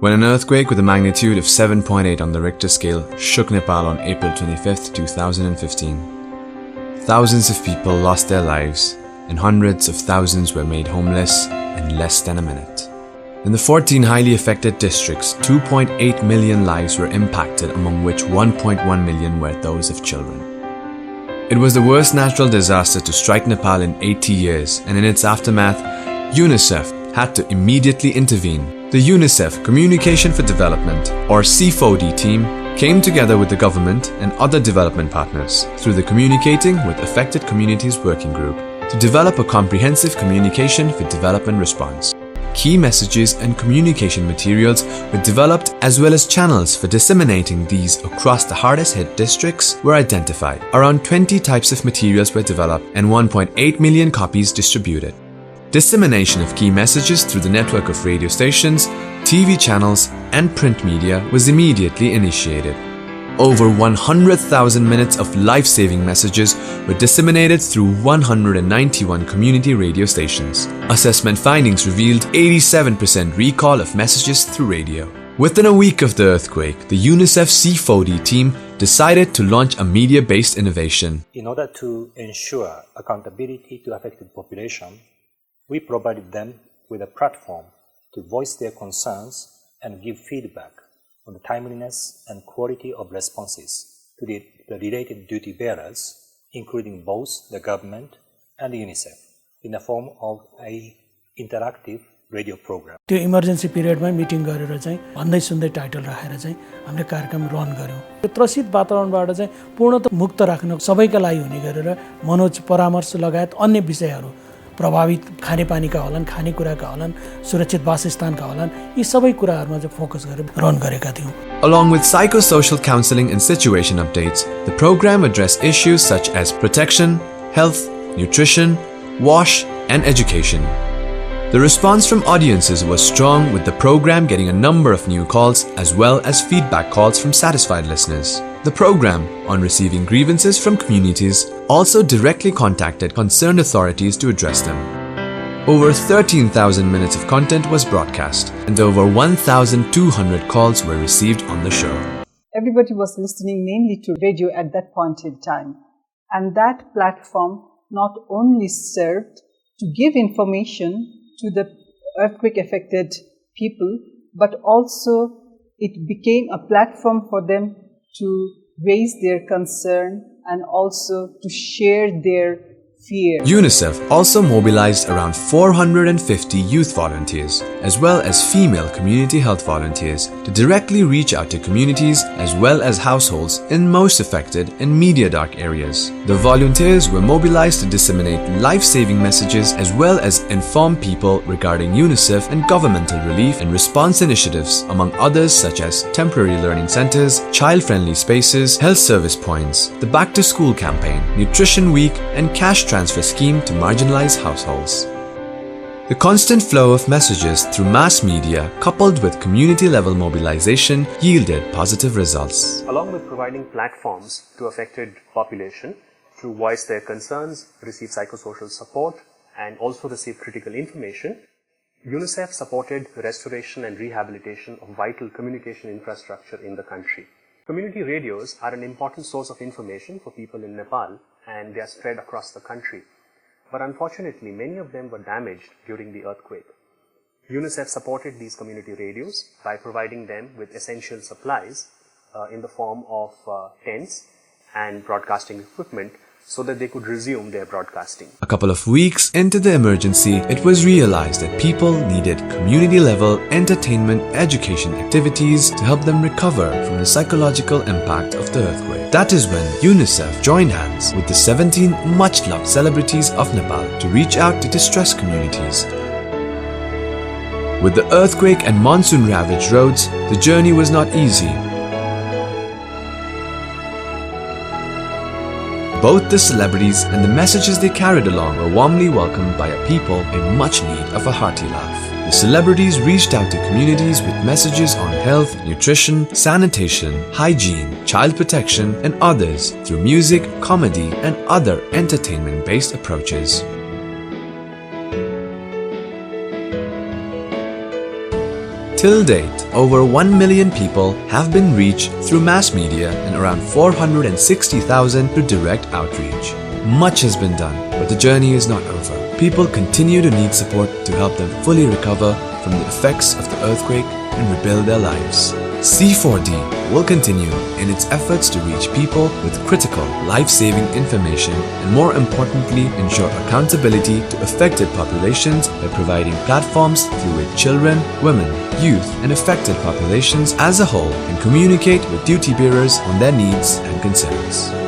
when an earthquake with a magnitude of 7.8 on the Richter scale shook Nepal on April 25, 2015. Thousands of people lost their lives, and hundreds of thousands were made homeless in less than a minute. In the 14 highly affected districts, 2.8 million lives were impacted, among which 1.1 million were those of children. It was the worst natural disaster to strike Nepal in 80 years, and in its aftermath, UNICEF had to immediately intervene. The UNICEF Communication for Development, or C4D team, came together with the government and other development partners through the Communicating with Affected Communities Working Group to develop a comprehensive communication for development response. Key messages and communication materials were developed, as well as channels for disseminating these across the hardest hit districts were identified. Around 20 types of materials were developed and 1.8 million copies distributed. Dissemination of key messages through the network of radio stations, TV channels, and print media was immediately initiated. Over 100,000 minutes of life-saving messages were disseminated through 191 community radio stations. Assessment findings revealed 87% recall of messages through radio. Within a week of the earthquake, the UNICEF C4D team decided to launch a media-based innovation. In order to ensure accountability to affected population, we provided them with a platform to voice their concerns and give feedback on the timeliness and quality of responses to the related duty bearers, including both the government and UNICEF, in the form of an interactive radio program. त्यो emergency पिरियडमै meeting गरेर चाहिँ भन्दै सुन्दै title राखेर चाहिँ हामीले कार्यक्रम run गर्यौं। त्यो त्रसित वातावरणबाट चाहिँ पूर्णतः मुक्त राख्न सबैका लागि हुने गरेर मनोज परामर्श लगायत अन्य विषयहरू प्रभावित खानेपानीका होलान्, खानेकुराका होलान्, सुरक्षित वासस्थानका होलान्, यी सबै कुराहरुमा चाहिँ फोकस गरेर रन गरेका थियौं। Along with psychosocial counseling and situation updates, the program addressed issues such as protection, health, nutrition, WASH, and education. The response from audiences was strong, with the program getting a number of new calls as well as feedback calls from satisfied listeners. The program, on receiving grievances from communities, also directly contacted concerned authorities to address them. Over 13,000 minutes of content was broadcast, and over 1,200 calls were received on the show. Everybody was listening mainly to radio at that point in time, and that platform not only served to give information to the earthquake-affected people, but also it became a platform for them to raise their concern and also to share their fear. UNICEF also mobilized around 450 youth volunteers, as well as female community health volunteers, to directly reach out to communities as well as households in most affected and media-dark areas. The volunteers were mobilized to disseminate life-saving messages as well as inform people regarding UNICEF and governmental relief and response initiatives, among others such as temporary learning centers, child-friendly spaces, health service points, the Back to School campaign, Nutrition Week, and cash transfer scheme to marginalized households. The constant flow of messages through mass media, coupled with community-level mobilization, yielded positive results. Along with providing platforms to affected population to voice their concerns, receive psychosocial support, and also receive critical information, UNICEF supported restoration and rehabilitation of vital communication infrastructure in the country. Community radios are an important source of information for people in Nepal, and they are spread across the country. But unfortunately, many of them were damaged during the earthquake. UNICEF supported these community radios by providing them with essential supplies in the form of tents and broadcasting equipment so that they could resume their broadcasting. A couple of weeks into the emergency, it was realized that people needed community-level entertainment education activities to help them recover from the psychological impact of the earthquake. That is when UNICEF joined hands with the 17 much-loved celebrities of Nepal to reach out to distressed communities. With the earthquake and monsoon-ravaged roads, the journey was not easy. Both the celebrities and the messages they carried along were warmly welcomed by a people in much need of a hearty laugh. The celebrities reached out to communities with messages on health, nutrition, sanitation, hygiene, child protection, and others through music, comedy, and other entertainment-based Till date, over 1 million people have been reached through mass media and around 460,000 through direct outreach. Much has been done, but the journey is not over. People continue to need support to help them fully recover from the effects of the earthquake and rebuild their lives. C4D will continue in its efforts to reach people with critical, life-saving information and, more importantly, ensure accountability to affected populations by providing platforms through which children, women, youth, and affected populations as a whole can communicate with duty bearers on their needs and concerns.